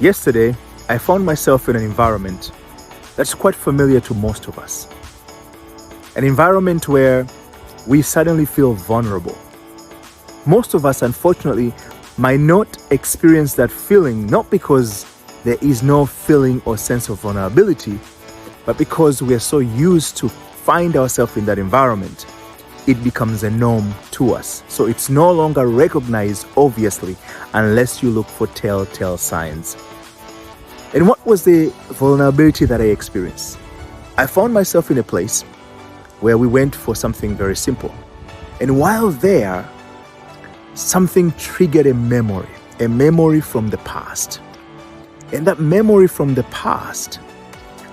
Yesterday, I found myself in an environment that's quite familiar to most of us. An environment where we suddenly feel vulnerable. Most of us, unfortunately, might not experience that feeling, not because there is no feeling or sense of vulnerability, but because we are so used to find ourselves in that environment, it becomes a norm to us. So it's no longer recognized, obviously, unless you look for telltale signs. And what was the vulnerability that I experienced? I found myself in a place where we went for something very simple. And while there, something triggered a memory from the past. And that memory from the past,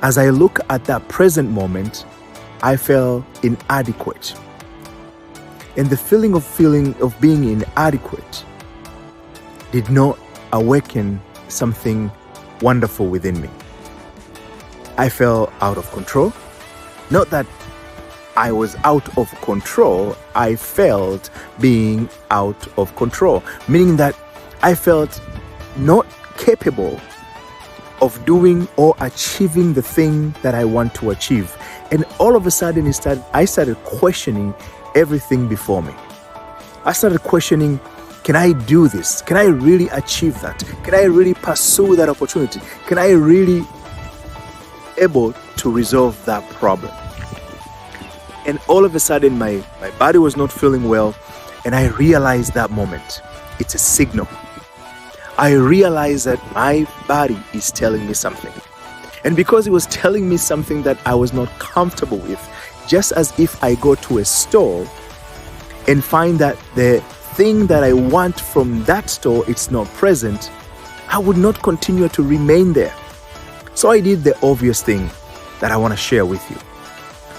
as I look at that present moment, I felt inadequate. And the feeling of being inadequate did not awaken something wonderful within me. I felt out of control. Not that I was out of control, I felt being out of control, meaning that I felt not capable of doing or achieving the thing that I want to achieve. And all of a sudden, I started questioning everything before me. I started questioning, can I do this? Can I really achieve that? Can I really pursue that opportunity? Can I really able to resolve that problem? And all of a sudden, my body was not feeling well, and I realized that moment. It's a signal. I realized that my body is telling me something. And because it was telling me something that I was not comfortable with, just as if I go to a store and find that the thing that I want from that store, it's not present, I would not continue to remain there. So I did the obvious thing that I want to share with you.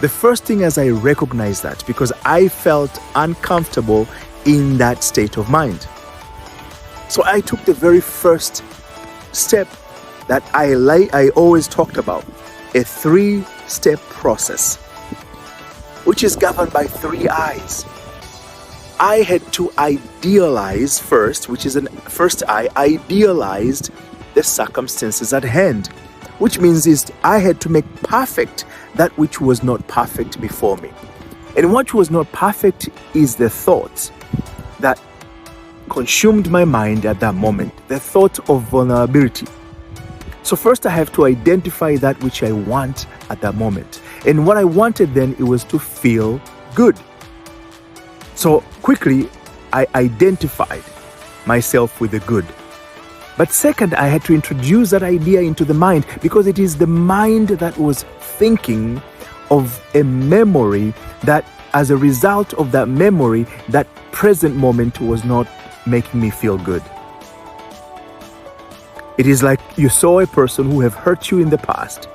The first thing is I recognized that because I felt uncomfortable in that state of mind. So I took the very first step that I always talked about, a 3-step process, which is governed by 3 I's. I had to idealize first, which is first I idealized the circumstances at hand, which means I had to make perfect that which was not perfect before me. And what was not perfect is the thoughts that consumed my mind at that moment, the thought of vulnerability. So first I have to identify that which I want at that moment. And what I wanted then, it was to feel good. So quickly, I identified myself with the good. But second, I had to introduce that idea into the mind because it is the mind that was thinking of a memory that as a result of that memory, that present moment was not making me feel good. It is like you saw a person who have hurt you in the past,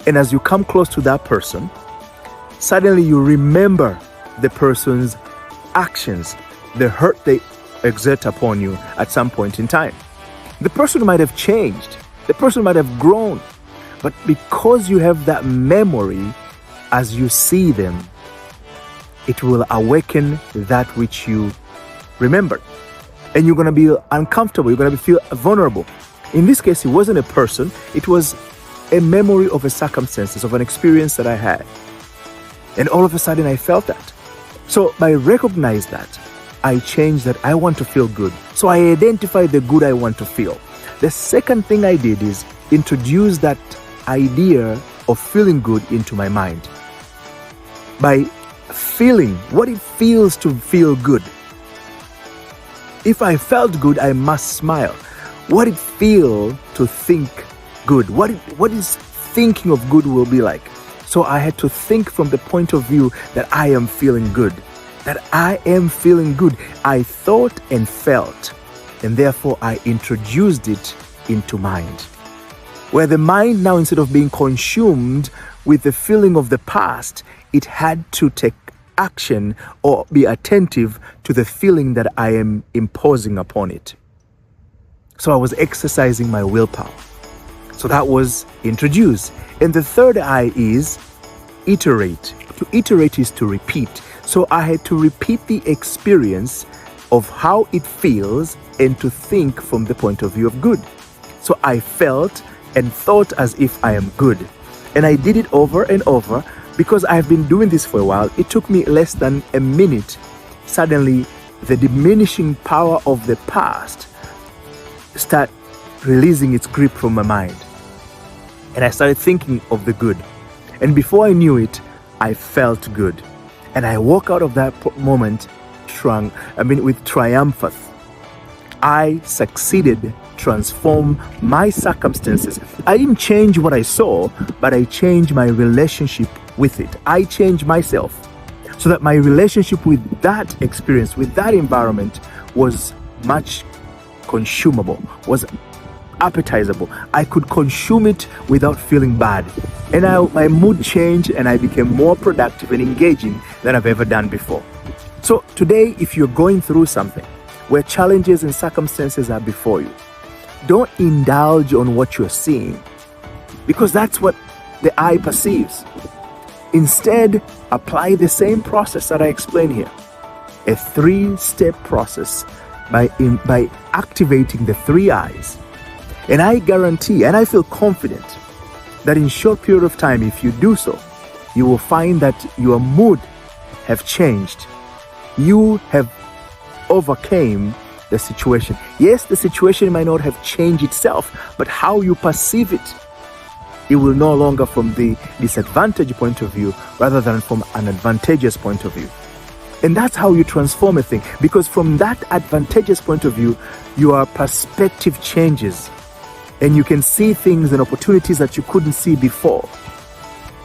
and as you come close to that person, suddenly you remember the person's actions, the hurt they exert upon you at some point in time. The person might have changed, the person might have grown, but because you have that memory, as you see them, it will awaken that which you remembered. And you're going to be uncomfortable, you're going to feel vulnerable. In this case, it wasn't a person, it was a memory of a circumstances, of an experience that I had. And all of a sudden I felt that. So by recognizing that, I changed that I want to feel good. So I identified the good I want to feel. The second thing I did is introduce that idea of feeling good into my mind. By feeling what it feels to feel good. If I felt good, I must smile. What it feel to think good? What is thinking of good will be like? So I had to think from the point of view that I am feeling good. That I am feeling good. I thought and felt, and therefore I introduced it into mind. Where the mind now, instead of being consumed with the feeling of the past, it had to take action or be attentive to the feeling that I am imposing upon it. So I was exercising my willpower. So that was introduced. And the third I is iterate. To iterate is to repeat. So I had to repeat the experience of how it feels and to think from the point of view of good. So I felt and thought as if I am good. And I did it over and over because I've been doing this for a while. It took me less than a minute. Suddenly, the diminishing power of the past start releasing its grip from my mind. And I started thinking of the good. And before I knew it, I felt good. And I walk out of that moment with triumph. I succeeded, transform my circumstances. I didn't change what I saw, but I changed my relationship with it. I changed myself so that my relationship with that experience, with that environment was much consumable, was appetizable. I could consume it without feeling bad. And my mood changed and I became more productive and engaging than I've ever done before. So today, if you're going through something where challenges and circumstances are before you, don't indulge on what you're seeing because that's what the eye perceives. Instead, apply the same process that I explained here. A 3-step process by activating the 3 eyes. And I guarantee, and I feel confident that in a short period of time, if you do so, you will find that your mood have changed. You have overcame the situation. Yes, the situation might not have changed itself, but how you perceive it, it will no longer from the disadvantage point of view rather than from an advantageous point of view. And that's how you transform a thing, because from that advantageous point of view, your perspective changes and you can see things and opportunities that you couldn't see before.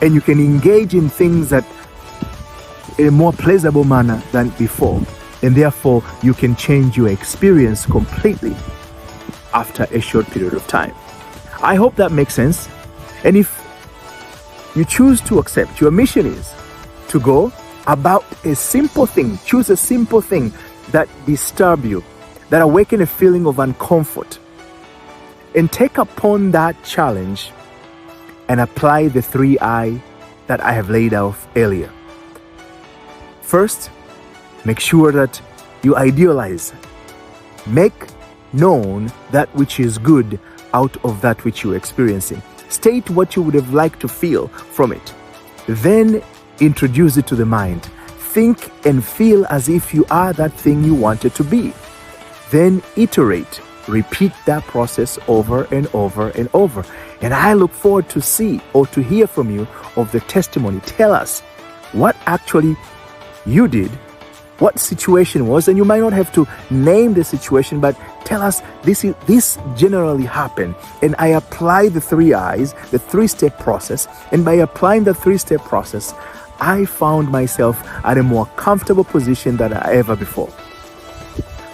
And you can engage in things that in a more pleasurable manner than before. And therefore, you can change your experience completely after a short period of time. I hope that makes sense. And if you choose to accept, your mission is to go about a simple thing. Choose a simple thing that disturb you, that awaken a feeling of uncomfort. And take upon that challenge and apply the 3I that I have laid out earlier. First, make sure that you idealize. Make known that which is good out of that which you're experiencing. State what you would have liked to feel from it. Then introduce it to the mind. Think and feel as if you are that thing you wanted to be. Then iterate. Repeat that process over and over and over. And I look forward to see or to hear from you of the testimony. Tell us what actually you did, what situation was, and you might not have to name the situation, but tell us this generally happened. And I apply the 3 I's, the 3-step process. And by applying the 3-step process, I found myself at a more comfortable position than ever before.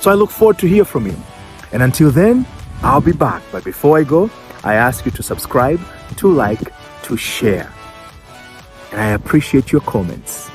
So I look forward to hear from you. And until then, I'll be back. But before I go, I ask you to subscribe, to like, to share. And I appreciate your comments.